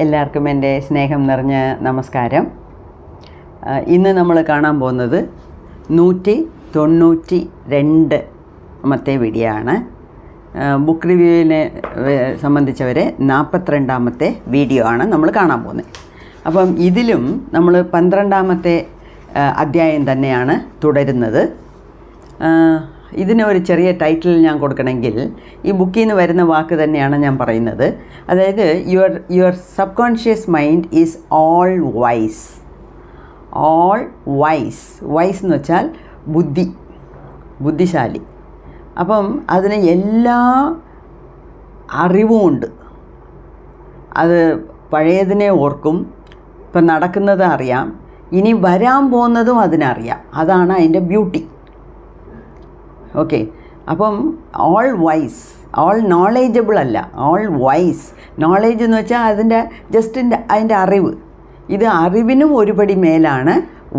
എല്ലാവർക്കും എൻ്റെ സ്നേഹം നിറഞ്ഞ നമസ്കാരം. ഇന്ന് നമ്മൾ കാണാൻ പോകുന്നത് 192 വീഡിയോ ആണ്. ബുക്ക് റിവ്യൂവിനെ സംബന്ധിച്ചവരെ 42 വീഡിയോ ആണ് നമ്മൾ കാണാൻ പോകുന്നത്. അപ്പം ഇതിലും നമ്മൾ 12 അധ്യായം തന്നെയാണ് തുടരുന്നത്. ഇതിന് ഒരു ചെറിയ ടൈറ്റിൽ ഞാൻ കൊടുക്കണമെങ്കിൽ ഈ ബുക്കിൽ നിന്ന് വരുന്ന വാക്ക് തന്നെയാണ് ഞാൻ പറയുന്നത്. അതായത് your subconscious mind is all wise. Wise എന്ന് വെച്ചാൽ ബുദ്ധിശാലി. അപ്പം അതിന് എല്ലാ അറിവുമുണ്ട്. അത് പഴയതിനെ ഓർക്കും, ഇപ്പം നടക്കുന്നത് അറിയാം, ഇനി വരാൻ പോകുന്നതും അതിനറിയാം. അതാണ് അതിൻ്റെ ബ്യൂട്ടി. ഓക്കെ, അപ്പം ഓൾ വൈസ്, ഓൾ നോളേജബിൾ അല്ല, ഓൾ വൈസ്. നോളേജ് എന്ന് വെച്ചാൽ അതിൻ്റെ അതിൻ്റെ അറിവ്. ഇത് അറിവിനും ഒരുപടി മേലാണ്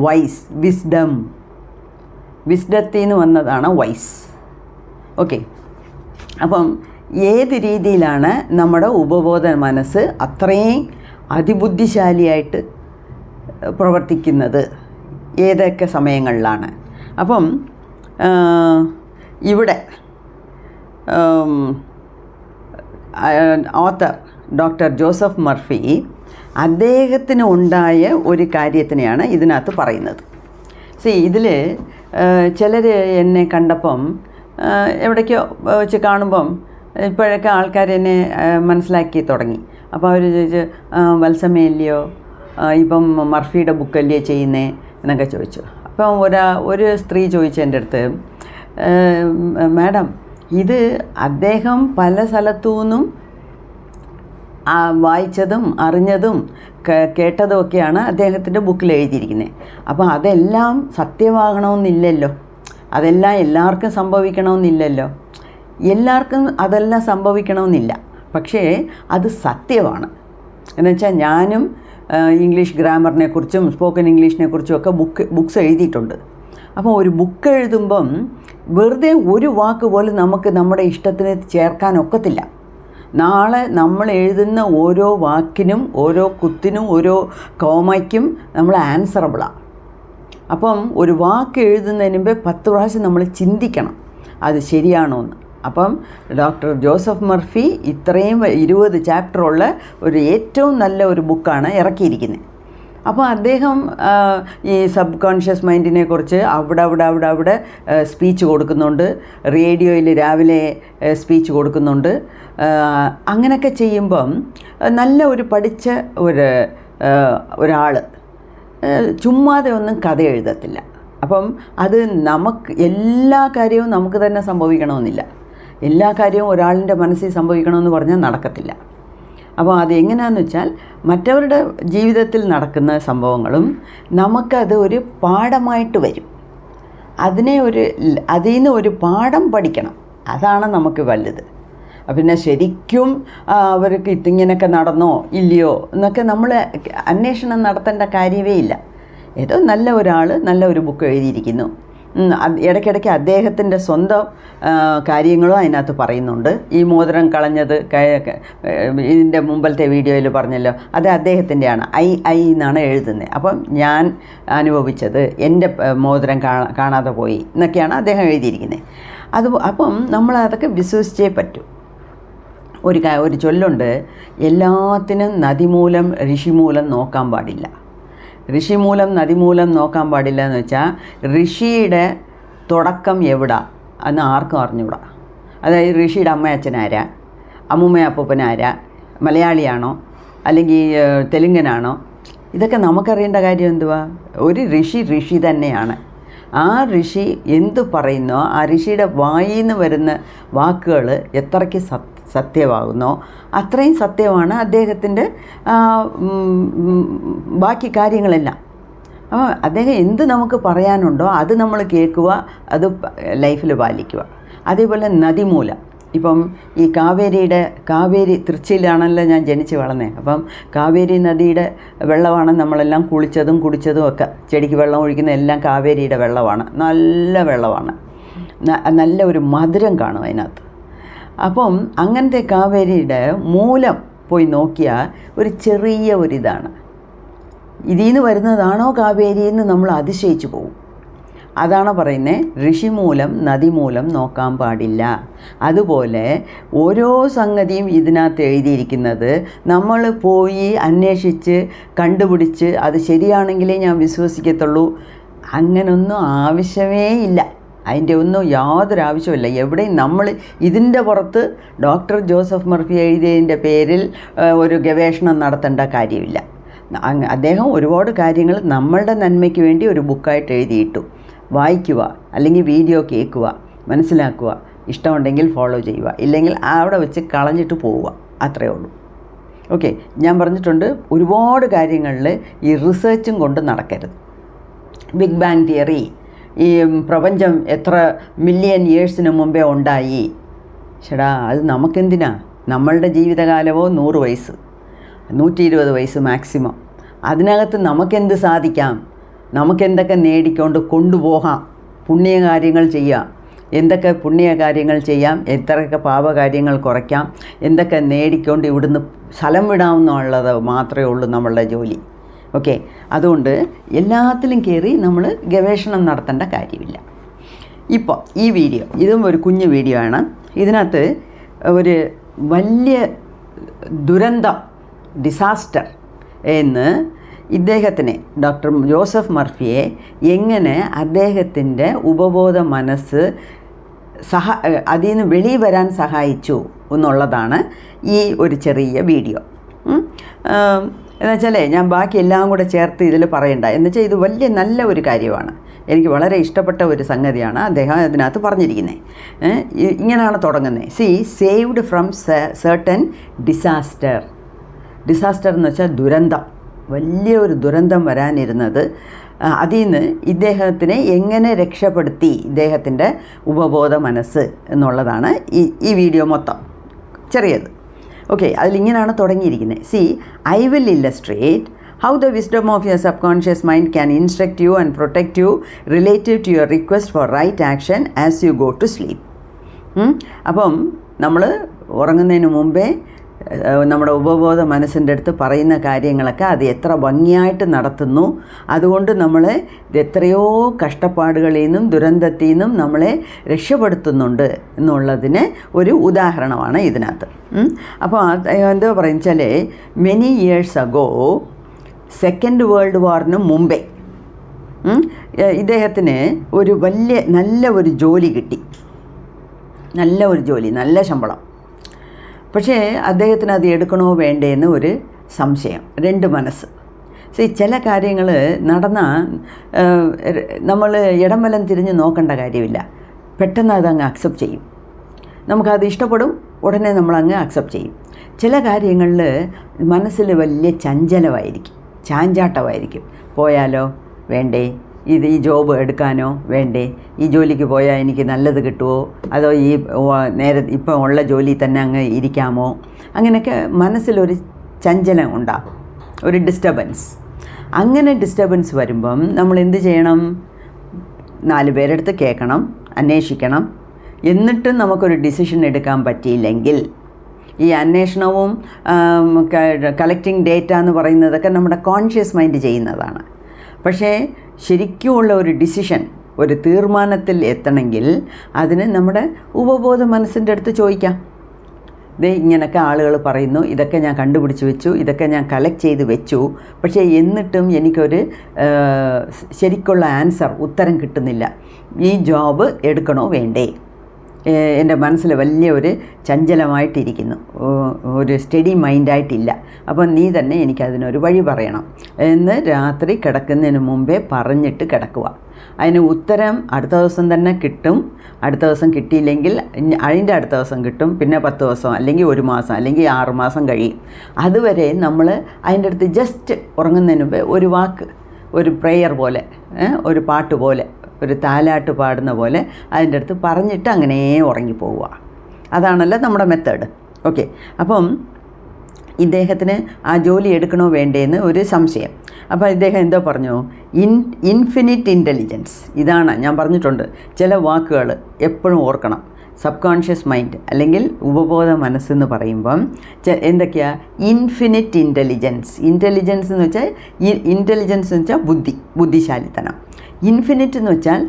വൈസ്. വിസ്ഡത്തിൽ നിന്ന് വന്നതാണ് വൈസ്. ഓക്കെ, അപ്പം ഏത് രീതിയിലാണ് നമ്മുടെ ഉപബോധ മനസ്സ് അത്രയും അതിബുദ്ധിശാലിയായിട്ട് പ്രവർത്തിക്കുന്നത്, ഏതൊക്കെ സമയങ്ങളിലാണ്? അപ്പം ഇവിടെ ഓത്തർ ഡോക്ടർ ജോസഫ് മർഫി അദ്ദേഹത്തിന് ഉണ്ടായ ഒരു കാര്യത്തിനെയാണ് ഇതിനകത്ത് പറയുന്നത്. ഇതിൽ ചിലർ എന്നെ കണ്ടപ്പം, എവിടേക്കോ വെച്ച് കാണുമ്പം ഇപ്പോഴൊക്കെ ആൾക്കാർ എന്നെ മനസ്സിലാക്കി തുടങ്ങി. അപ്പോൾ അവർ ചോദിച്ചു, വത്സമയല്ലയോ, ഇപ്പം മർഫിയുടെ ബുക്കല്ലേ ചെയ്യുന്നേ എന്നൊക്കെ ചോദിച്ചു. അപ്പം ഒരു സ്ത്രീ ചോദിച്ചു എൻ്റെ അടുത്ത്, മാഡം, ഇത് അദ്ദേഹം പല സ്ഥലത്തു നിന്നും വായിച്ചതും അറിഞ്ഞതും കേട്ടതും ഒക്കെയാണ് അദ്ദേഹത്തിൻ്റെ ബുക്കിൽ എഴുതിയിരിക്കുന്നത്. അപ്പോൾ അതെല്ലാം സത്യമാകണമെന്നില്ലല്ലോ, അതെല്ലാം എല്ലാവർക്കും സംഭവിക്കണമെന്നില്ലല്ലോ, എല്ലാവർക്കും അതെല്ലാം സംഭവിക്കണമെന്നില്ല. പക്ഷേ അത് സത്യമാണ്. എന്നുവെച്ചാൽ ഞാനും ഇംഗ്ലീഷ് ഗ്രാമറിനെ കുറിച്ചും സ്പോക്കൺ ഇംഗ്ലീഷിനെ കുറിച്ചും ഒക്കെ ബുക്സ് എഴുതിയിട്ടുണ്ട്. അപ്പോൾ ഒരു ബുക്ക് എഴുതുമ്പം വെറുതെ ഒരു വാക്ക് പോലും നമുക്ക് നമ്മുടെ ഇഷ്ടത്തിന് ചേർക്കാനൊക്കത്തില്ല. നാളെ നമ്മൾ എഴുതുന്ന ഓരോ വാക്കിനും ഓരോ കുത്തിനും ഓരോ കോമയ്ക്കും നമ്മൾ ആൻസറബിളാണ്. അപ്പം ഒരു വാക്ക് എഴുതുന്നതിന് മുമ്പേ 10 പ്രാവശ്യം നമ്മൾ ചിന്തിക്കണം അത് ശരിയാണോ എന്ന്. അപ്പം ഡോക്ടർ ജോസഫ് മർഫി ഇത്രയും 20 ചാപ്റ്ററുള്ള ഒരു ഏറ്റവും നല്ല ഒരു ബുക്കാണ് ഇറക്കിയിരിക്കുന്നത്. അപ്പോൾ അദ്ദേഹം ഈ സബ് കോൺഷ്യസ് മൈൻഡിനെ കുറിച്ച് അവിടെ സ്പീച്ച് കൊടുക്കുന്നുണ്ട്. റേഡിയോയിൽ രാവിലെ സ്പീച്ച് കൊടുക്കുന്നുണ്ട്. അങ്ങനെയൊക്കെ ചെയ്യുമ്പം നല്ല ഒരു പഠിച്ച ഒരാൾ ചുമ്മാതെ ഒന്നും കഥ എഴുതത്തില്ല. അപ്പം അത് നമുക്ക് എല്ലാ കാര്യവും നമുക്ക് തന്നെ സംഭവിക്കണമെന്നില്ല. എല്ലാ കാര്യവും ഒരാളിൻ്റെ മനസ്സിൽ സംഭവിക്കണമെന്ന് പറഞ്ഞാൽ നടക്കത്തില്ല. അപ്പോൾ അതെങ്ങനെയാണെന്ന് വെച്ചാൽ മറ്റവരുടെ ജീവിതത്തിൽ നടക്കുന്ന സംഭവങ്ങളും നമുക്കത് ഒരു പാഠമായിട്ട് വരും. അതിൽ നിന്ന് ഒരു പാഠം പഠിക്കണം. അതാണ് നമുക്ക് വലുത്. പിന്നെ ശരിക്കും അവർക്ക് ഇതിങ്ങനെയൊക്കെ നടന്നോ ഇല്ലയോ എന്നൊക്കെ നമ്മൾ അന്വേഷണം നടത്തേണ്ട കാര്യമേ ഇല്ല. ഏതോ നല്ല ഒരാൾ നല്ല ഒരു ബുക്ക് എഴുതിയിരിക്കുന്നു. ഇടയ്ക്കിടയ്ക്ക് അദ്ദേഹത്തിൻ്റെ സ്വന്തം കാര്യങ്ങളും അതിനകത്ത് പറയുന്നുണ്ട്. ഈ മോതിരം കളഞ്ഞത് ഇതിൻ്റെ മുമ്പത്തെ വീഡിയോയിൽ പറഞ്ഞല്ലോ, അത് അദ്ദേഹത്തിൻ്റെയാണ്. ഐ എന്നാണ് എഴുതുന്നത്. അപ്പം ഞാൻ അനുഭവിച്ചത്, എൻ്റെ മോതിരം കാണാതെ പോയി എന്നൊക്കെയാണ് അദ്ദേഹം എഴുതിയിരിക്കുന്നത്. അപ്പം നമ്മളതൊക്കെ വിശ്വസിച്ചേ പറ്റൂ. ഒരു ചൊല്ലുണ്ട്, എല്ലാത്തിനും നദിമൂലം ഋഷിമൂലം നോക്കാൻ പാടില്ല. ഋഷിമൂലം നദിമൂലം നോക്കാൻ പാടില്ല എന്ന് വെച്ചാൽ ഋഷിയുടെ തുടക്കം എവിടാ എന്ന് ആർക്കും അറിഞ്ഞൂടാ. അതായത് ഋഷിയുടെ അമ്മയച്ഛനാരാ, അമ്മൂമ്മയപ്പൂപ്പനാരാ, മലയാളിയാണോ അല്ലെങ്കിൽ തെലുങ്കനാണോ, ഇതൊക്കെ നമുക്കറിയേണ്ട കാര്യം എന്തുവാ? ഒരു ഋഷി തന്നെയാണ്. ആ ഋഷി എന്തു പറയുന്നോ, ആ ഋഷിയുടെ വായിൽ നിന്ന് വരുന്ന വാക്കുകൾ എത്രയ്ക്ക് സത്യമാകുന്നോ അത്രയും സത്യമാണ് അദ്ദേഹത്തിൻ്റെ ബാക്കി കാര്യങ്ങളെല്ലാം. അപ്പോൾ അദ്ദേഹം എന്ത് നമുക്ക് പറയാനുണ്ടോ അത് നമ്മൾ കേൾക്കുക, അത് ലൈഫിൽ പാലിക്കുക. അതേപോലെ നദിമൂലം, ഇപ്പം ഈ കാവേരി തൃശ്ശിയിലാണല്ലോ ഞാൻ ജനിച്ച് വളർന്നത്. അപ്പം കാവേരി നദിയുടെ വെള്ളമാണ് നമ്മളെല്ലാം കുളിച്ചതും കുടിച്ചതും ഒക്കെ. ചെടിക്ക് വെള്ളം ഒഴിക്കുന്ന എല്ലാം കാവേരിയുടെ വെള്ളമാണ്. നല്ല വെള്ളമാണ്, നല്ല ഒരു മധുരം കാണും അതിനകത്ത്. അപ്പം അങ്ങനത്തെ കാവേരിയുടെ മൂലം പോയി നോക്കിയാൽ ഒരു ചെറിയ ഒരിതാണ്. ഇതിൽ നിന്ന് വരുന്നതാണോ കാവേരി എന്ന് നമ്മൾ അതിശയിച്ചു പോകും. അതാണ് പറയുന്നത്, ഋഷിമൂലം നദിമൂലം നോക്കാൻ പാടില്ല. അതുപോലെ ഓരോ സംഗതിയും ഇതിനകത്ത് എഴുതിയിരിക്കുന്നത് നമ്മൾ പോയി അന്വേഷിച്ച് കണ്ടുപിടിച്ച് അത് ശരിയാണെങ്കിലേ ഞാൻ വിശ്വസിക്കത്തുള്ളൂ. അങ്ങനൊന്നും ആവശ്യമേ ഇല്ല. അതിൻ്റെ ഒന്നും യാതൊരു ആവശ്യമില്ല. എവിടെയും നമ്മൾ ഇതിൻ്റെ പുറത്ത് ഡോക്ടർ ജോസഫ് മർഫി എഴുതിയതിൻ്റെ പേരിൽ ഒരു ഗവേഷണം നടത്തേണ്ട കാര്യമില്ല. അദ്ദേഹം ഒരുപാട് കാര്യങ്ങൾ നമ്മളുടെ നന്മയ്ക്ക് വേണ്ടി ഒരു ബുക്കായിട്ട് എഴുതിയിട്ടു. വായിക്കുക, അല്ലെങ്കിൽ വീഡിയോ കേൾക്കുക, മനസ്സിലാക്കുക, ഇഷ്ടമുണ്ടെങ്കിൽ ഫോളോ ചെയ്യുക, ഇല്ലെങ്കിൽ അവിടെ വെച്ച് കളഞ്ഞിട്ട് പോവുക, അത്രയേ ഉള്ളൂ. ഓക്കെ, ഞാൻ പറഞ്ഞിട്ടുണ്ട് ഒരുപാട് കാര്യങ്ങളിൽ ഈ റിസർച്ചും കൊണ്ട് നടക്കരുത്. ബിഗ് ബാങ് തിയറി, ഈ പ്രപഞ്ചം എത്ര മില്യൺ ഇയേഴ്സിന് മുമ്പേ ഉണ്ടായി, ചേടാ അത് നമുക്കെന്തിനാ? നമ്മളുടെ ജീവിതകാലമോ 100 വയസ്സ്, 120 വയസ്സ് മാക്സിമം. അതിനകത്ത് നമുക്കെന്ത് സാധിക്കാം? നമുക്കെന്തൊക്കെ നേടിക്കൊണ്ട് കൊണ്ടുപോകാം? പുണ്യകാര്യങ്ങൾ ചെയ്യാം. എന്തൊക്കെ പുണ്യകാര്യങ്ങൾ ചെയ്യാം, എത്രയൊക്കെ പാപകാര്യങ്ങൾ കുറയ്ക്കാം, എന്തൊക്കെ നേടിക്കൊണ്ട് ഇവിടുന്ന് സ്ഥലം വിടാമെന്നുള്ളത് മാത്രമേ ഉള്ളൂ നമ്മളുടെ ജോലി. ഓക്കെ, അതുകൊണ്ട് എല്ലാത്തിലും കയറി നമ്മൾ ഗവേഷണം നടത്തേണ്ട കാര്യമില്ല. ഇപ്പോൾ ഈ വീഡിയോ, ഇതും ഒരു കുഞ്ഞു വീഡിയോ ആണ്. ഇതിനകത്ത് ഒരു വലിയ ദുരന്തം, ഡിസാസ്റ്റർ എന്ന് ഇദ്ദേഹത്തിനെ, ഡോക്ടർ ജോസഫ് മർഫിയെ എങ്ങനെ അദ്ദേഹത്തിൻ്റെ ഉപബോധ മനസ്സ് അതിൽ നിന്ന് വെളിയിൽ വരാൻ സഹായിച്ചു എന്നുള്ളതാണ് ഈ ഒരു ചെറിയ വീഡിയോ. എന്നുവെച്ചാൽ ഞാൻ ബാക്കി എല്ലാം കൂടെ ചേർത്ത് ഇതിൽ പറയണ്ട. എന്നുവെച്ചാൽ ഇത് വലിയ നല്ല ഒരു കാര്യമാണ്. എനിക്ക് വളരെ ഇഷ്ടപ്പെട്ട ഒരു സംഗതിയാണ് അദ്ദേഹം അതിനകത്ത് പറഞ്ഞിരിക്കുന്നത്. ഇങ്ങനെയാണ് തുടങ്ങുന്നത്. Saved from certain disaster. Disaster എന്ന് വെച്ചാൽ ദുരന്തം, വലിയൊരു ദുരന്തം വരാനിരുന്നത്. അതിൽ നിന്ന് ഇദ്ദേഹത്തിനെ എങ്ങനെ രക്ഷപ്പെടുത്തി ഇദ്ദേഹത്തിൻ്റെ ഉപബോധ മനസ്സ് എന്നുള്ളതാണ് ഈ വീഡിയോ മൊത്തം, ചെറിയത്. ഓക്കെ, അതിലിങ്ങനെയാണ് തുടങ്ങിയിരിക്കുന്നത്. I will illustrate how the wisdom of your subconscious mind can instruct you and protect you relative to your request for right action as you go to sleep. അപ്പം നമ്മൾ ഉറങ്ങുന്നതിന് മുമ്പേ നമ്മുടെ ഉപബോധ മനസ്സിൻ്റെ അടുത്ത് പറയുന്ന കാര്യങ്ങളൊക്കെ അത് എത്ര ഭംഗിയായിട്ട് നടത്തുന്നു. അതുകൊണ്ട് നമ്മളെ എത്രയോ കഷ്ടപ്പാടുകളിൽ നിന്നും ദുരന്തത്തിൽ നിന്നും നമ്മളെ രക്ഷപ്പെടുത്തുന്നുണ്ട് എന്നുള്ളതിന് ഒരു ഉദാഹരണമാണ് ഇതിനകത്ത്. അപ്പോൾ എന്താ പറയുക, many years ago, second world വാറിന് മുമ്പേ ഇദ്ദേഹത്തിന് ഒരു നല്ല ഒരു ജോലി കിട്ടി. നല്ല ഒരു ജോലി, നല്ല ശമ്പളം. പക്ഷേ അദ്ദേഹത്തിന് അത് എടുക്കണോ വേണ്ടേന്ന് ഒരു സംശയം, 2 മനസ്സ്. ചില കാര്യങ്ങൾ നടന്നാൽ നമ്മൾ ഇടം വലം തിരിഞ്ഞ് നോക്കേണ്ട കാര്യമില്ല. പെട്ടെന്ന് അതങ്ങ് അക്സെപ്റ്റ് ചെയ്യും. നമുക്കത് ഇഷ്ടപ്പെടും, ഉടനെ നമ്മളങ്ങ് അക്സെപ്റ്റ് ചെയ്യും. ചില കാര്യങ്ങളിൽ മനസ്സിൽ വലിയ ചഞ്ചലമായിരിക്കും, ചാഞ്ചാട്ടമായിരിക്കും. പോയാലോ വേണ്ടേ, ഈ ജോബ് എടുക്കാനോ വേണ്ടേ, ഈ ജോലിക്ക് പോയാൽ എനിക്ക് നല്ലത് കിട്ടുമോ, അതോ ഇപ്പം ഉള്ള ജോലി തന്നെ അങ്ങ് ഇരിക്കാമോ, അങ്ങനെയൊക്കെ മനസ്സിലൊരു ചഞ്ചലം ഉണ്ടാകും, ഒരു ഡിസ്റ്റർബൻസ്. അങ്ങനെ ഡിസ്റ്റർബൻസ് വരുമ്പം നമ്മൾ എന്ത് ചെയ്യണം? 4 പേരെടുത്ത് കേൾക്കണം, അന്വേഷിക്കണം. എന്നിട്ടും നമുക്കൊരു ഡിസിഷൻ എടുക്കാൻ പറ്റിയില്ലെങ്കിൽ, ഈ അന്വേഷണവും കളക്റ്റിംഗ് ഡേറ്റ എന്ന് പറയുന്നതൊക്കെ നമ്മുടെ കോൺഷ്യസ് മൈൻഡ് ചെയ്യുന്നതാണ്. പക്ഷേ ശരിക്കുമുള്ള ഒരു ഡിസിഷൻ, ഒരു തീർമാനത്തിൽ എത്തണമെങ്കിൽ അതിന് നമ്മുടെ ഉപബോധ മനസ്സിൻ്റെ അടുത്ത് ചോദിക്കാം. ഇങ്ങനെയൊക്കെ ആളുകൾ പറയുന്നു, ഇതൊക്കെ ഞാൻ കണ്ടുപിടിച്ച് വെച്ചു, ഇതൊക്കെ ഞാൻ കളക്ട് ചെയ്ത് വെച്ചു, പക്ഷേ എന്നിട്ടും എനിക്കൊരു ശരിക്കുള്ള ആൻസർ, ഉത്തരം കിട്ടുന്നില്ല. ഈ ജോബ് എടുക്കണോ വേണ്ടേ? എൻ്റെ മനസ്സിൽ വലിയ ഒരു ചഞ്ചലമായിട്ടിരിക്കുന്നു, ഒരു സ്റ്റഡി മൈൻഡായിട്ടില്ല. അപ്പം നീ തന്നെ എനിക്കതിനൊരു വഴി പറയണം എന്ന് രാത്രി കിടക്കുന്നതിന് മുമ്പേ പറഞ്ഞിട്ട് കിടക്കുക. അതിന് ഉത്തരം അടുത്ത ദിവസം തന്നെ കിട്ടും. അടുത്ത ദിവസം കിട്ടിയില്ലെങ്കിൽ അതിൻ്റെ അടുത്ത ദിവസം കിട്ടും. പിന്നെ 10 ദിവസം, അല്ലെങ്കിൽ 1 മാസം, അല്ലെങ്കിൽ 6 മാസം കഴിയും. അതുവരെ നമ്മൾ അതിൻ്റെ അടുത്ത് ജസ്റ്റ് ഉറങ്ങുന്നതിന് മുമ്പേ ഒരു വാക്ക്, ഒരു പ്രെയർ പോലെ, ഒരു പാട്ട് പോലെ, ഒരു താലാട്ട് പാടുന്ന പോലെ അതിൻ്റെ അടുത്ത് പറഞ്ഞിട്ട് അങ്ങനെ ഉറങ്ങിപ്പോവുക. അതാണല്ലോ നമ്മുടെ മെത്തേഡ്. ഓക്കെ, അപ്പം ഇദ്ദേഹത്തിന് ആ ജോലി എടുക്കണോ വേണ്ടേന്ന് ഒരു സംശയം. അപ്പോൾ ഇദ്ദേഹം എന്തോ പറഞ്ഞു? Infinite intelligence. ഇതാണ് ഞാൻ പറഞ്ഞിട്ടുണ്ട്, ചില വാക്കുകൾ എപ്പോഴും ഓർക്കണം. സബ് കോൺഷ്യസ് മൈൻഡ് അല്ലെങ്കിൽ ഉപബോധ മനസ്സെന്ന് പറയുമ്പം എന്തൊക്കെയാണ്? Infinite intelligence. ഇൻ്റലിജൻസ് എന്ന് വെച്ചാൽ ഇൻ്റലിജൻസ് എന്ന് വെച്ചാൽ ബുദ്ധിശാലിത്തനം. ഇൻഫിനിറ്റ് എന്ന് വെച്ചാൽ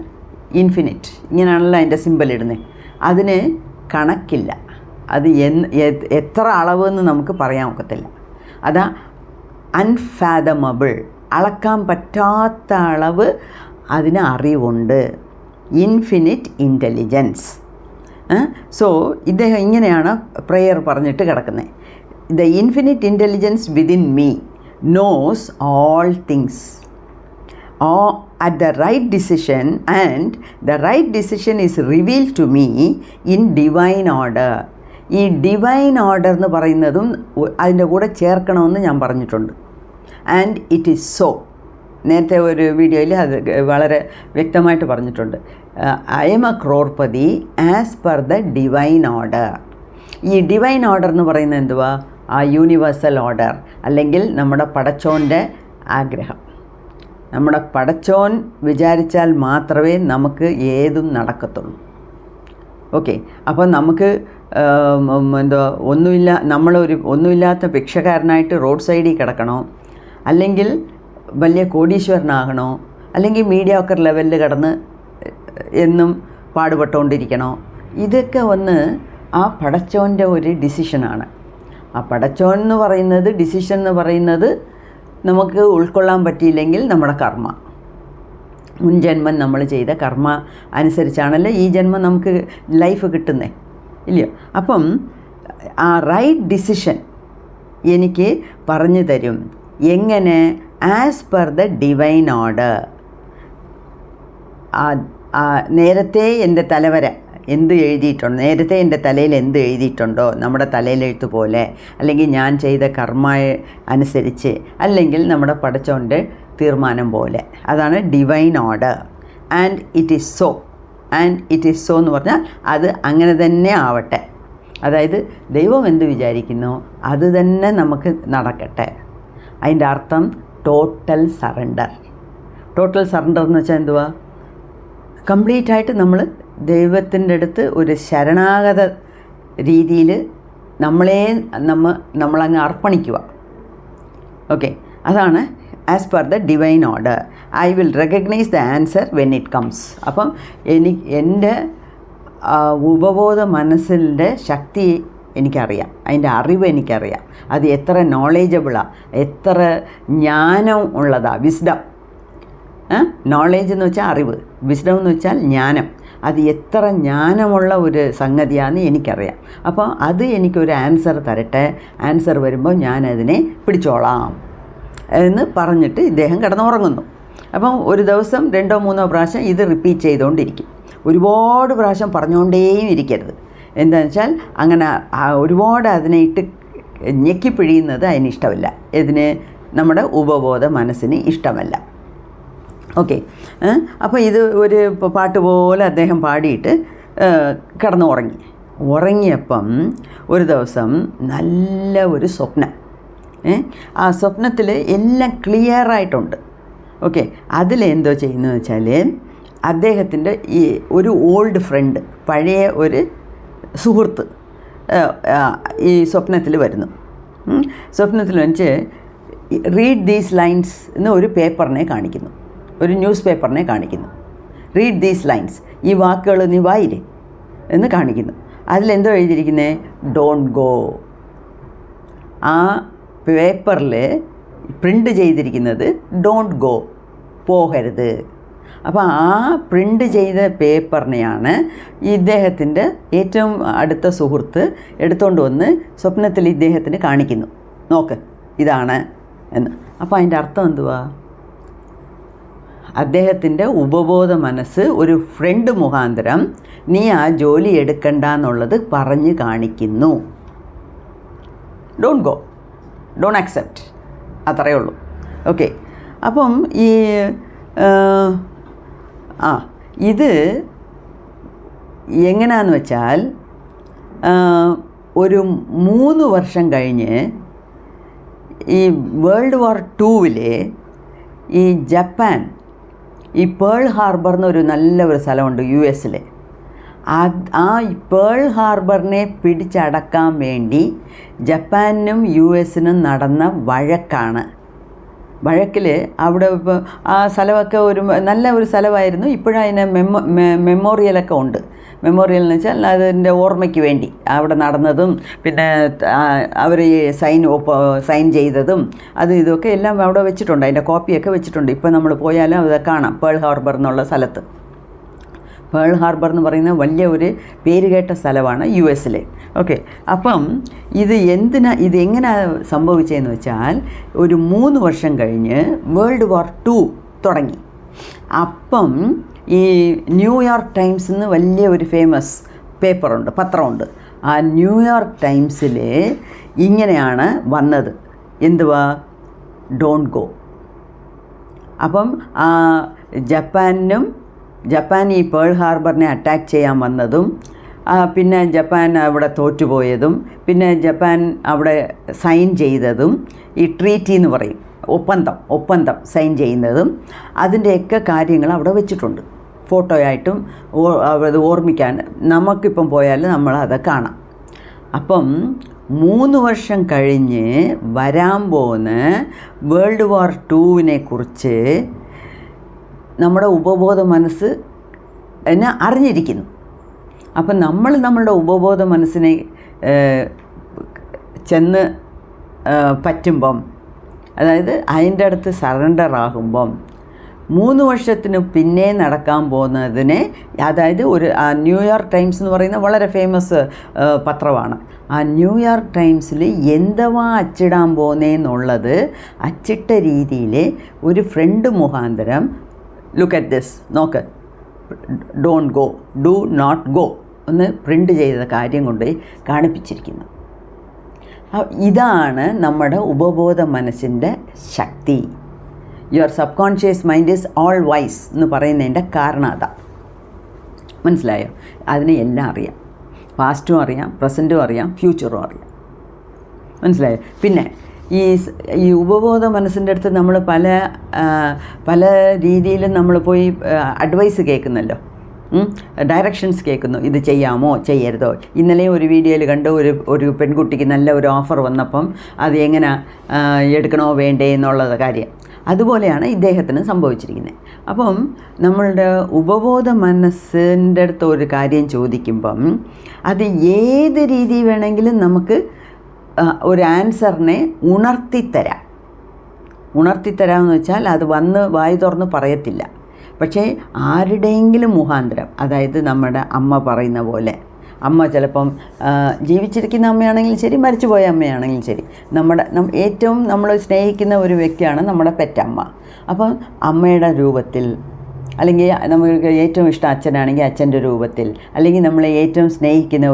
ഇൻഫിനിറ്റ്, ഇങ്ങനെയാണല്ലോ അതിൻ്റെ സിമ്പൽ ഇടുന്നത്. അതിന് കണക്കില്ല. അത് എത്ര അളവെന്ന് നമുക്ക് പറയാൻ ഒക്കത്തില്ല. അതാ അൺഫാദമബിൾ, അളക്കാൻ പറ്റാത്ത അളവ് അതിന് അറിവുണ്ട്. Infinite intelligence. സോ ഇദ്ദേഹം ഇങ്ങനെയാണ് പ്രെയർ പറഞ്ഞിട്ട് കിടക്കുന്നത്. The infinite intelligence within me nose all things at the right decision, and the right decision is revealed to me in divine order. ഈ ഡിവൈൻ ഓർഡർ എന്ന് പറയുന്നതും അതിൻ്റെ കൂടെ ചേർക്കണമെന്ന് ഞാൻ പറഞ്ഞിട്ടുണ്ട്. And it is so. നേരത്തെ ഒരു വീഡിയോയിൽ അത് വളരെ വ്യക്തമായിട്ട് പറഞ്ഞിട്ടുണ്ട്. I M A crorepati as per the divine order. ഈ ഡിവൈൻ ഓർഡർ എന്ന് പറയുന്നത് എന്തുവാ? ആ യൂണിവേഴ്സൽ ഓർഡർ, അല്ലെങ്കിൽ നമ്മുടെ പടച്ചോൻ്റെ ആഗ്രഹം. നമ്മുടെ പടച്ചോൻ വിചാരിച്ചാൽ മാത്രമേ നമുക്ക് ഏതും നടക്കത്തുള്ളൂ. ഓക്കെ, അപ്പോൾ നമുക്ക് ഒന്നുമില്ലാത്ത ഭിക്ഷക്കാരനായിട്ട് റോഡ് സൈഡിൽ കിടക്കണോ, അല്ലെങ്കിൽ വലിയ കോടീശ്വരനാകണോ, അല്ലെങ്കിൽ മീഡിയോക്കർ ലെവലിൽ കിടന്ന് എന്നും പാടുപെട്ടുകൊണ്ടിരിക്കണോ? ഇതൊക്കെ ആ പടച്ചോൻ്റെ ഒരു ഡിസിഷനാണ്. ആ പടച്ചോൻ എന്ന് പറയുന്നത്, ഡിസിഷൻ എന്ന് പറയുന്നത് നമുക്ക് ഉൾക്കൊള്ളാൻ പറ്റിയില്ലെങ്കിൽ നമ്മുടെ കർമ്മ, മുൻജന്മം നമ്മൾ ചെയ്ത കർമ്മ അനുസരിച്ചാണല്ലോ ഈ ജന്മം നമുക്ക് ലൈഫ് കിട്ടുന്നത്, ഇല്ലയോ? അപ്പം ആ റൈറ്റ് ഡിസിഷൻ എനിക്ക് പറഞ്ഞു തരും. എങ്ങനെ? As per the divine order. നേരത്തെ എൻ്റെ തലവര എന്ത് എഴുതിയിട്ടുണ്ടോ, നേരത്തെ എൻ്റെ തലയിൽ എന്ത് എഴുതിയിട്ടുണ്ടോ, നമ്മുടെ തലയിലെഴുത്ത് പോലെ, അല്ലെങ്കിൽ ഞാൻ ചെയ്ത കർമ്മ അനുസരിച്ച്, അല്ലെങ്കിൽ നമ്മുടെ പടച്ചോൻ്റെ തീർമാനം പോലെ. അതാണ് divine order. And it is so. And it is so എന്ന് പറഞ്ഞാൽ അത് അങ്ങനെ തന്നെ ആവട്ടെ. അതായത് ദൈവം എന്ത് വിചാരിക്കുന്നു അത് തന്നെ നമുക്ക് നടക്കട്ടെ. അതിൻ്റെ അർത്ഥം ടോട്ടൽ സറണ്ടർ. ടോട്ടൽ സറണ്ടർ എന്ന് വെച്ചാൽ എന്തുവാ? കംപ്ലീറ്റായിട്ട് നമ്മൾ ദൈവത്തിൻ്റെ അടുത്ത് ഒരു ശരണാഗത രീതിയിൽ നമ്മളങ്ങ് അർപ്പണിക്കുക. ഓക്കെ, അതാണ് as per the divine order. I will recognise the answer when it comes. അപ്പം എൻ്റെ ഉപബോധ മനസ്സിൻ്റെ ശക്തി എനിക്കറിയാം, അതിൻ്റെ അറിവ് എനിക്കറിയാം. അത് എത്ര നോളേജബിളാണ്, എത്ര ജ്ഞാനം ഉള്ളതാണ്. വിസ്ഡം, നോളേജ് എന്ന് വെച്ചാൽ അറിവ്, വിസ്ഡം എന്ന് വെച്ചാൽ ജ്ഞാനം. അത് എത്ര ജ്ഞാനമുള്ള ഒരു സംഗതിയാണെന്ന് എനിക്കറിയാം. അപ്പോൾ അത് എനിക്കൊരു ആൻസർ തരട്ടെ. ആൻസർ വരുമ്പോൾ ഞാനതിനെ പിടിച്ചോളാം എന്ന് പറഞ്ഞിട്ട് ഇദ്ദേഹം കിടന്നുറങ്ങുന്നു. അപ്പം ഒരു ദിവസം 2 3 പ്രാവശ്യം ഇത് റിപ്പീറ്റ് ചെയ്തുകൊണ്ടിരിക്കും. ഒരുപാട് പ്രാവശ്യം പറഞ്ഞുകൊണ്ടേയും ഇരിക്കരുത്. എന്താണെന്ന് വെച്ചാൽ അങ്ങനെ ഒരുപാട് അതിനെ ഇട്ട് ഞെക്കിപ്പിഴിയുന്നത് അതിനിഷ്ടമല്ല. നമ്മുടെ ഉപബോധ മനസ്സിന് ഇഷ്ടമല്ല. ഓക്കെ, അപ്പോൾ ഇത് ഒരു പാട്ട് പോലെ അദ്ദേഹം പാടിയിട്ട് കിടന്ന് ഉറങ്ങിയപ്പം ഒരു ദിവസം നല്ല ഒരു സ്വപ്നം. ആ സ്വപ്നത്തിൽ എല്ലാം ക്ലിയറായിട്ടുണ്ട്. ഓക്കെ, അതിലെന്തോ ചെയ്യുന്നതെന്ന് വെച്ചാൽ അദ്ദേഹത്തിൻ്റെ ഈ ഒരു ഓൾഡ് ഫ്രണ്ട്, പഴയ ഒരു സുഹൃത്ത് ഈ സ്വപ്നത്തിൽ വരുന്നു. സ്വപ്നത്തിൽ വെച്ച് റീഡ് ദീസ് ലൈൻസ് എന്ന് ഒരു പേപ്പറിനെ കാണിക്കുന്നു, ഒരു ന്യൂസ് പേപ്പറിനെ കാണിക്കുന്നു. റീഡ് ദീസ് ലൈൻസ്, ഈ വാക്കുകൾ നീ വായില്ലേ എന്ന് കാണിക്കുന്നു. അതിലെന്തോ എഴുതിയിരിക്കുന്നത്? Don't go. ആ പേപ്പറിൽ പ്രിൻ്റ് ചെയ്തിരിക്കുന്നത് ഡോണ്ട് ഗോ, പോകരുത്. അപ്പോൾ ആ പ്രിൻ്റ് ചെയ്ത പേപ്പറിനെയാണ് ഇദ്ദേഹത്തിൻ്റെ ഏറ്റവും അടുത്ത സുഹൃത്ത് എടുത്തുകൊണ്ട് വന്ന് സ്വപ്നത്തിൽ ഇദ്ദേഹത്തിന് കാണിക്കുന്നു. നോക്ക്, ഇതാണ് എന്ന്. അപ്പോൾ അതിൻ്റെ അർത്ഥം എന്തുവാ? അദ്ദേഹത്തിൻ്റെ ഉപബോധ മനസ്സ് ഒരു ഫ്രണ്ട് മുഖാന്തരം നീ ആ ജോലി എടുക്കണ്ട എന്നുള്ളത് പറഞ്ഞ് കാണിക്കുന്നു. ഡോണ്ട് ഗോ, ഡോണ്ട് അക്സെപ്റ്റ്, അത്രയേ ഉള്ളൂ. ഓക്കെ, അപ്പം ഇത് എങ്ങനെയാണെന്ന് വെച്ചാൽ ഒരു 3 വർഷം കഴിഞ്ഞ് ഈ വേൾഡ് വാർ 2 ഈ ജപ്പാൻ, ഈ പേൾ ഹാർബർ എന്നൊരു നല്ല ഒരു സ്ഥലമുണ്ട് US. ആ പേൾ ഹാർബറിനെ പിടിച്ചടക്കാൻ വേണ്ടി ജപ്പാനും യു എസിനും നടന്ന വഴക്കാണ്. വഴക്കിൽ അവിടെ ഇപ്പോൾ ആ സ്ഥലമൊക്കെ നല്ല ഒരു സ്ഥലമായിരുന്നു. ഇപ്പോഴും അതിന് മെമ്മോറിയലൊക്കെ ഉണ്ട്. മെമ്മോറിയൽ എന്ന് വെച്ചാൽ അതിൻ്റെ ഓർമ്മയ്ക്ക് വേണ്ടി അവിടെ നടന്നതും പിന്നെ അവർ സൈൻ ചെയ്തതും ഇതൊക്കെ എല്ലാം അവിടെ വെച്ചിട്ടുണ്ട്. അതിൻ്റെ കോപ്പിയൊക്കെ വെച്ചിട്ടുണ്ട്. ഇപ്പോൾ നമ്മൾ പോയാലും അത് കാണാം, പേൾ ഹാർബർ എന്നുള്ള സ്ഥലത്ത്. പേൾ ഹാർബർ എന്ന് പറയുന്ന വലിയ ഒരു പേരുകേട്ട സ്ഥലമാണ് യു എസിലെ. ഓക്കെ, അപ്പം ഇതെങ്ങനെ സംഭവിച്ചതെന്ന് വെച്ചാൽ ഒരു 3 വർഷം കഴിഞ്ഞ് വേൾഡ് വാർ 2 തുടങ്ങി. അപ്പം ഈ ന്യൂയോർക്ക് ടൈംസ് എന്ന് വലിയ ഒരു ഫേമസ് പത്രമുണ്ട്. ആ ന്യൂയോർക്ക് ടൈംസിൽ ഇങ്ങനെയാണ് വന്നത്, എന്തുവാ, ഡോണ്ട് ഗോ. അപ്പം ജപ്പാൻ ഈ പേൾ ഹാർബറിനെ അറ്റാക്ക് ചെയ്യാൻ വന്നതും പിന്നെ ജപ്പാൻ അവിടെ തോറ്റുപോയതും പിന്നെ ജപ്പാൻ അവിടെ സൈൻ ചെയ്തതും ഈ ട്രീറ്റി എന്ന് പറയും, ഒപ്പന്തം സൈൻ ചെയ്യുന്നതും അതിൻ്റെയൊക്കെ കാര്യങ്ങൾ അവിടെ വെച്ചിട്ടുണ്ട്. ഫോട്ടോയായിട്ടും അത് ഓർമ്മിക്കാൻ നമുക്കിപ്പം പോയാൽ നമ്മളത് കാണാം. അപ്പം 3 വർഷം കഴിഞ്ഞ് വരാൻ പോകുന്ന വേൾഡ് വാർ 2 കുറിച്ച് നമ്മുടെ ഉപബോധ മനസ്സ് അറിഞ്ഞിരിക്കുന്നു. അപ്പം നമ്മളുടെ ഉപബോധ മനസ്സിനെ ചെന്ന് പറ്റുമ്പം, അതായത് അതിൻ്റെ അടുത്ത് സറണ്ടർ ആകുമ്പം 3 വർഷത്തിന് പിന്നെ നടക്കാൻ പോകുന്നതിനെ, അതായത് ന്യൂയോർക്ക് ടൈംസ് എന്ന് പറയുന്ന വളരെ ഫേമസ് പത്രമാണ്. ആ ന്യൂയോർക്ക് ടൈംസിൽ എന്തുവാ അച്ചിടാൻ പോകുന്നതെന്നുള്ളത് അച്ചിട്ട രീതിയിൽ ഒരു ഫ്രണ്ട് മുഖാന്തരം ലുക്ക് അറ്റ് ദിസ്, നോക്ക്, don't go, do not go എന്ന് പ്രിൻ്റ് ചെയ്ത കാര്യം കൊണ്ട് കാണിപ്പിച്ചിരിക്കുന്നു. ഇതാണ് നമ്മുടെ ഉപബോധ മനസ്സിൻ്റെ ശക്തി. Your subconscious mind is all vice എന്ന് പറയുന്നതിൻ്റെ കാരണം അതാ. മനസ്സിലായോ? അതിനെ എല്ലാം അറിയാം. പാസ്റ്റും അറിയാം, പ്രസൻറ്റും അറിയാം, ഫ്യൂച്ചറും അറിയാം. മനസ്സിലായോ? പിന്നെ ഈ ഉപബോധ മനസ്സിൻ്റെ അടുത്ത് നമ്മൾ പല രീതിയിലും നമ്മൾ പോയി അഡ്വൈസ് കേൾക്കുന്നല്ലോ, ഡയറക്ഷൻസ് കേൾക്കുന്നു. ഇത് ചെയ്യാമോ ചെയ്യരുതോ? ഇന്നലെയും ഒരു വീഡിയോയിൽ കണ്ട് ഒരു പെൺകുട്ടിക്ക് നല്ല ഒരു ഓഫർ വന്നപ്പം അത് എങ്ങനെ എടുക്കണോ വേണ്ടേ എന്നുള്ളത് കാര്യം. അതുപോലെയാണ് ഇദ്ദേഹത്തിന് സംഭവിച്ചിരിക്കുന്നത്. അപ്പം നമ്മളുടെ ഉപബോധ മനസ്സിൻ്റെ അടുത്ത് ഒരു കാര്യം ചോദിക്കുമ്പം അത് ഏത് രീതി വേണമെങ്കിലും നമുക്ക് ഒരു ആൻസറിനെ ഉണർത്തിത്തരാമെന്ന് വെച്ചാൽ അത് വന്ന് വായി തുറന്ന് പറയത്തില്ല. പക്ഷേ ആരുടെയെങ്കിലും മുഖാന്തരം, അതായത് നമ്മുടെ അമ്മ പറയുന്ന പോലെ, അമ്മ ചിലപ്പം ജീവിച്ചിരിക്കുന്ന അമ്മയാണെങ്കിലും ശരി, മരിച്ചുപോയ അമ്മയാണെങ്കിലും ശരി, ഏറ്റവും നമ്മൾ സ്നേഹിക്കുന്ന ഒരു വ്യക്തിയാണ് നമ്മുടെ പെറ്റമ്മ. അപ്പം അമ്മയുടെ രൂപത്തിൽ, അല്ലെങ്കിൽ നമുക്ക് ഏറ്റവും ഇഷ്ടം അച്ഛനാണെങ്കിൽ അച്ഛൻ്റെ രൂപത്തിൽ, അല്ലെങ്കിൽ നമ്മളെ ഏറ്റവും സ്നേഹിക്കുന്ന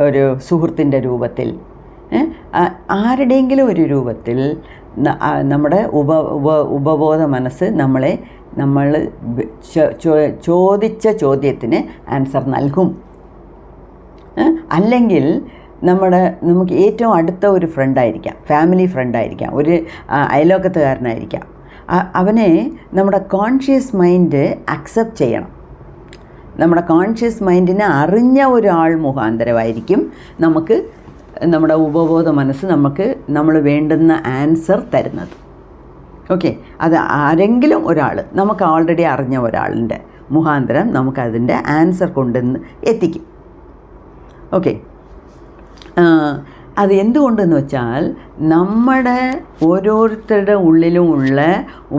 ഒരു സുഹൃത്തിൻ്റെ രൂപത്തിൽ, ആരുടെയെങ്കിലും ഒരു രൂപത്തിൽ നമ്മുടെ ഉപബോധ മനസ്സ് നമ്മൾ ചോദിച്ച ചോദ്യത്തിന് ആൻസർ നൽകും. അല്ലെങ്കിൽ നമുക്ക് ഏറ്റവും അടുത്ത ഒരു ഫ്രണ്ടായിരിക്കാം, ഫാമിലി ഫ്രണ്ടായിരിക്കാം, ഒരു അയലോക്കത്തുകാരനായിരിക്കാം. അവനെ നമ്മുടെ കോൺഷ്യസ് മൈൻഡ് അക്സെപ്റ്റ് ചെയ്യണം. നമ്മുടെ കോൺഷ്യസ് മൈൻഡിനെ അറിഞ്ഞ ഒരാൾ മുഖാന്തരമായിരിക്കും നമ്മുടെ ഉപബോധ മനസ്സ് നമ്മൾ വേണ്ടുന്ന ആൻസർ തരുന്നത്. ഓക്കെ, അത് ആരെങ്കിലും ഒരാൾ, നമുക്ക് ഓൾറെഡി അറിഞ്ഞ ഒരാളിൻ്റെ മുഖാന്തരം നമുക്കതിൻ്റെ ആൻസർ കൊണ്ടുവന്ന് എത്തിക്കും. ഓക്കെ, അത് എന്തുകൊണ്ടെന്ന് വെച്ചാൽ നമ്മുടെ ഓരോരുത്തരുടെ ഉള്ളിലും ഉള്ള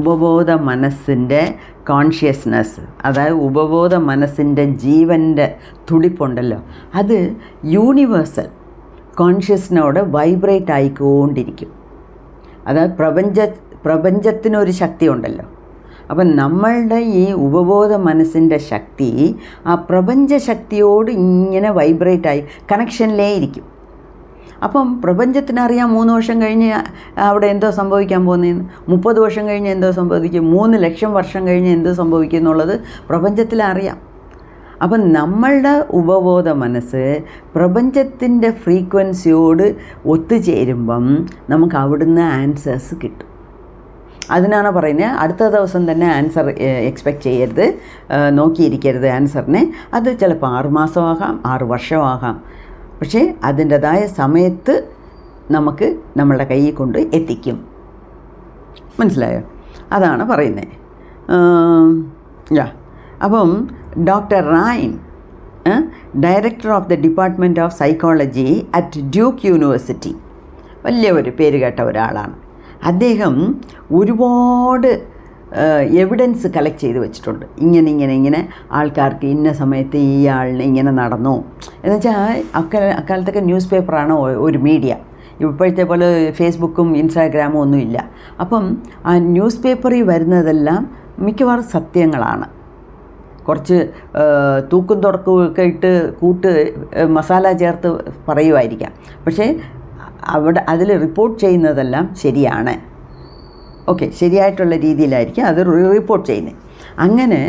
ഉപബോധ മനസ്സിൻ്റെ കോൺഷ്യസ്നെസ്, അതായത് ഉപബോധ മനസ്സിൻ്റെ ജീവൻ്റെ തുടിപ്പുണ്ടല്ലോ, അത് യൂണിവേഴ്സൽ കോൺഷ്യസിനോട് വൈബ്രേറ്റ് ആയിക്കൊണ്ടിരിക്കും. അതായത് പ്രപഞ്ചത്തിനൊരു ശക്തി ഉണ്ടല്ലോ. അപ്പം നമ്മളുടെ ഈ ഉപബോധ മനസ്സിൻ്റെ ശക്തി ആ പ്രപഞ്ച ശക്തിയോട് ഇങ്ങനെ വൈബ്രേറ്റായി കണക്ഷനിലേ ഇരിക്കും. അപ്പം പ്രപഞ്ചത്തിനറിയാം 3 വർഷം കഴിഞ്ഞ് അവിടെ എന്തോ സംഭവിക്കാൻ പോകുന്നതെന്ന്, 30 വർഷം കഴിഞ്ഞ് എന്തോ സംഭവിക്കും, 3 ലക്ഷം വർഷം കഴിഞ്ഞ് എന്തോ സംഭവിക്കും എന്നുള്ളത് പ്രപഞ്ചത്തിലറിയാം. അപ്പം നമ്മളുടെ ഉപബോധ മനസ്സ് പ്രപഞ്ചത്തിൻ്റെ ഫ്രീക്വൻസിയോട് ഒത്തുചേരുമ്പം നമുക്ക് അവിടുന്ന് ആൻസേഴ്സ് കിട്ടും. അതിനാണ് പറയുന്നത് അടുത്ത ദിവസം തന്നെ ആൻസർ എക്സ്പെക്റ്റ് ചെയ്യരുത്, നോക്കിയിരിക്കരുത് ആൻസറിനെ. അത് ചിലപ്പോൾ 6 മാസമാകാം, 6 വർഷമാകാം. പക്ഷേ അതിൻ്റെതായ സമയത്ത് നമുക്ക് നമ്മളുടെ കയ്യിൽ കൊണ്ട് എത്തിക്കും. മനസ്സിലായോ? അതാണ് പറയുന്നത്. അപ്പം doctor Rhine, director of the department of psychology at Duke University, വലിയ ഒരു പേര് കേട്ട ഒരാളാണ്. അദ്ദേഹം ഒരുപാട് എവിഡൻസ് കളക്ട് ചെയ്ത് വെച്ചിട്ടുണ്ട്. ഇങ്ങനെ ആൾക്കാർക്ക് ഇന്ന സമയത്ത് ഈ ആളിന് ഇങ്ങനെ നടന്നു എന്നുവെച്ചാൽ അക്കാലത്തൊക്കെ ന്യൂസ് പേപ്പറാണ് ഒരു മീഡിയ. ഇപ്പോഴത്തെ പോലെ ഫേസ്ബുക്കും ഇൻസ്റ്റാഗ്രാമും ഒന്നുമില്ല. അപ്പം ആ ന്യൂസ് പേപ്പറിൽ വരുന്നതെല്ലാം മിക്കവാറും സത്യങ്ങളാണ്. കുറച്ച് തൂക്കും തുടക്കമൊക്കെ ഇട്ട് മസാല ചേർത്ത് പറയുമായിരിക്കാം, പക്ഷേ അതിൽ റിപ്പോർട്ട് ചെയ്യുന്നതെല്ലാം ശരിയാണ്. ഓക്കെ, ശരിയായിട്ടുള്ള രീതിയിലായിരിക്കും അത് റിപ്പോർട്ട് ചെയ്യുന്നത്. അങ്ങനെ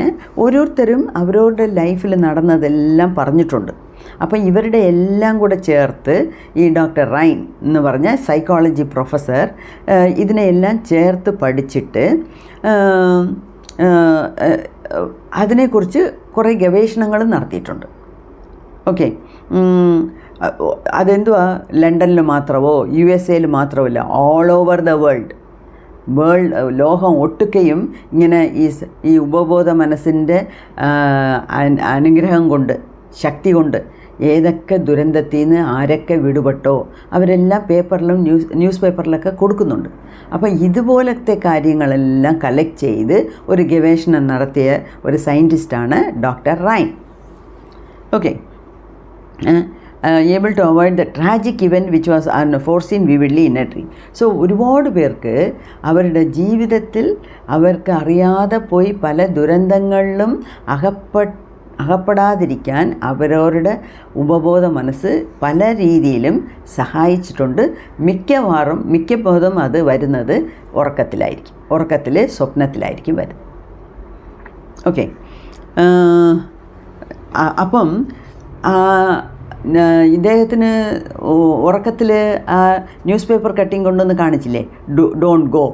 ഓരോരുത്തരും അവരവരുടെ ലൈഫിൽ നടന്നതെല്ലാം പറഞ്ഞിട്ടുണ്ട്. അപ്പം ഇവരുടെ എല്ലാം കൂടെ ചേർത്ത് ഈ ഡോക്ടർ റൈൻ എന്ന് പറഞ്ഞ സൈക്കോളജി പ്രൊഫസർ ഇതിനെല്ലാം ചേർത്ത് പഠിച്ചിട്ട് അതിനെക്കുറിച്ച് കുറേ ഗവേഷണങ്ങളും നടത്തിയിട്ടുണ്ട്. ഓക്കെ, അതെന്തുവാ ലണ്ടനിൽ മാത്രമോ USA മാത്രമല്ല, ഓൾ ഓവർ ദ വേൾഡ് ലോകം ഒട്ടുക്കയും ഇങ്ങനെ ഈ ഉപബോധ മനസ്സിൻ്റെ അനുഗ്രഹം കൊണ്ട്, ശക്തി കൊണ്ട് ഏതൊക്കെ ദുരന്തത്തിൽ നിന്ന് ആരൊക്കെ വിടുപെട്ടോ അവരെല്ലാം പേപ്പറിലും ന്യൂസ് പേപ്പറിലൊക്കെ കൊടുക്കുന്നുണ്ട്. അപ്പോൾ ഇതുപോലത്തെ കാര്യങ്ങളെല്ലാം കളക്ട് ചെയ്ത് ഒരു ഗവേഷണം നടത്തിയ ഒരു സയൻറ്റിസ്റ്റാണ് doctor Rhine. Okay, able to avoid the tragic event which was foreseen vividly in a dream. So ഒരുപാട് പേർക്ക് അവരുടെ ജീവിതത്തിൽ അവർക്ക് അറിയാതെ പോയി പല ദുരന്തങ്ങളിലും അകപ്പെടാതിരിക്കാൻ അവരവരുടെ ഉപബോധ മനസ്സ് പല രീതിയിലും സഹായിച്ചിട്ടുണ്ട്. മിക്കപ്പോഴും അത് വരുന്നത് ഉറക്കത്തിൽ സ്വപ്നത്തിലായിരിക്കും വരുന്നത്. ഓക്കെ, അപ്പം ഇദ്ദേഹത്തിന് ഉറക്കത്തിൽ ആ ന്യൂസ് പേപ്പർ കട്ടിങ് കൊണ്ടുവന്ന് കാണിച്ചില്ലേ, ഡോണ്ട് ഗോ,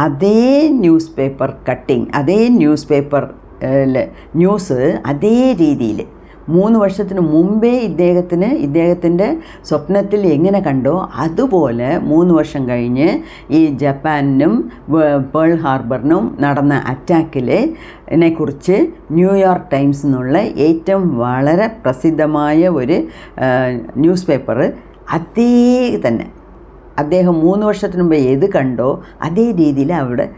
അതേ ന്യൂസ് പേപ്പർ കട്ടിങ്, അതേ ന്യൂസ് പേപ്പർ ന്യൂസ് അതേ രീതിയിൽ 3 വർഷത്തിന് മുമ്പേ ഇദ്ദേഹത്തിൻ്റെ സ്വപ്നത്തിൽ എങ്ങനെ കണ്ടോ അതുപോലെ 3 വർഷം കഴിഞ്ഞ് ഈ ജപ്പാനിനും പേൾ ഹാർബറിനും നടന്ന അറ്റാക്കിനെക്കുറിച്ച് ന്യൂയോർക്ക് ടൈംസ് എന്നുള്ള ഏറ്റവും വളരെ പ്രസിദ്ധമായ ഒരു ന്യൂസ് പേപ്പർ അതേ തന്നെ അദ്ദേഹം 3 വർഷത്തിന് മുമ്പ് ഏത് കണ്ടോ അതേ രീതിയിൽ അവിടെ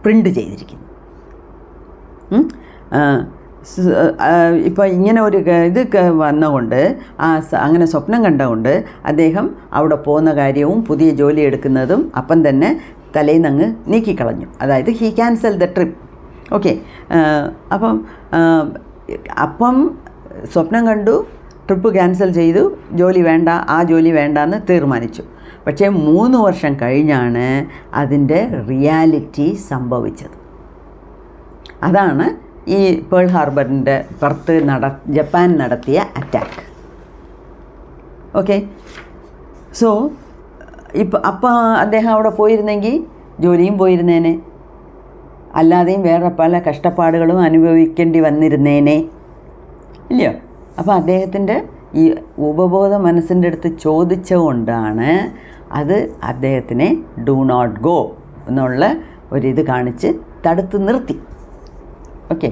പ്രിൻ്റ് ചെയ്തിരിക്കുന്നു. ഇപ്പോൾ ഇങ്ങനെ ഒരു ഇത് വന്നുകൊണ്ട് അങ്ങനെ സ്വപ്നം കണ്ടുകൊണ്ട് അദ്ദേഹം അവിടെ പോകുന്ന കാര്യവും പുതിയ ജോലി എടുക്കുന്നതും അപ്പം തന്നെ തലേന്നങ്ങ് നീക്കിക്കളഞ്ഞു. അതായത് he cancel the trip. Okay, അപ്പം സ്വപ്നം കണ്ടു, ട്രിപ്പ് ക്യാൻസൽ ചെയ്തു, ആ ജോലി വേണ്ടാന്ന് തീരുമാനിച്ചു. പക്ഷേ 3 വർഷം കഴിഞ്ഞാണ് അതിൻ്റെ റിയാലിറ്റി സംഭവിച്ചത്. അതാണ് ഈ പേൾ ഹാർബറിൻ്റെ പുറത്ത് ജപ്പാൻ നടത്തിയ അറ്റാക്ക്. ഓക്കെ, സോ അപ്പോൾ അദ്ദേഹം അവിടെ പോയിരുന്നെങ്കിൽ ജോലിയും പോയിരുന്നേനെ, അല്ലാതെയും വേറെ പല കഷ്ടപ്പാടുകളും അനുഭവിക്കേണ്ടി വന്നിരുന്നേനെ, ഇല്ലയോ? അപ്പോൾ അദ്ദേഹത്തിൻ്റെ ഈ ഉപബോധ മനസ്സിൻ്റെ അടുത്ത് ചോദിച്ചുകൊണ്ടാണ് അത് അദ്ദേഹത്തിനെ ഡു നോട്ട് ഗോ എന്നുള്ള ഒരിത് കാണിച്ച് തടുത്ത് നിർത്തി. ഓക്കെ,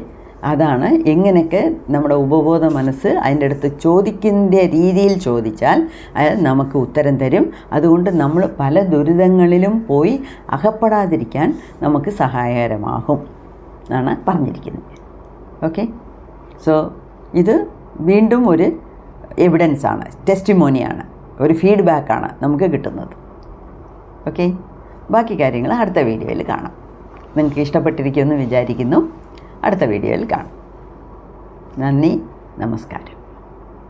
അതാണ് എങ്ങനെയൊക്കെ നമ്മുടെ ഉപബോധ മനസ്സ് അതിൻ്റെ അടുത്ത് ചോദിക്കുന്ന രീതിയിൽ ചോദിച്ചാൽ അത് നമുക്ക് ഉത്തരം തരും. അതുകൊണ്ട് നമ്മൾ പല ദുരിതങ്ങളിലും പോയി അകപ്പെടാതിരിക്കാൻ നമുക്ക് സഹായകരമാകും എന്നാണ് പറഞ്ഞിരിക്കുന്നത്. ഓക്കെ, സോ ഇത് വീണ്ടും ഒരു എവിഡൻസാണ്, ടെസ്റ്റിമോണിയാണ്, ഒരു ഫീഡ്ബാക്കാണ് നമുക്ക് കിട്ടുന്നത്. ഓക്കെ, ബാക്കി കാര്യങ്ങൾ അടുത്ത വീഡിയോയിൽ കാണാം. നിങ്ങൾക്ക് ഇഷ്ടപ്പെട്ടിരിക്കുമെന്ന് വിചാരിക്കുന്നു. അടുത്ത വീഡിയോയിൽ കാണാം. നന്ദി, നമസ്കാരം.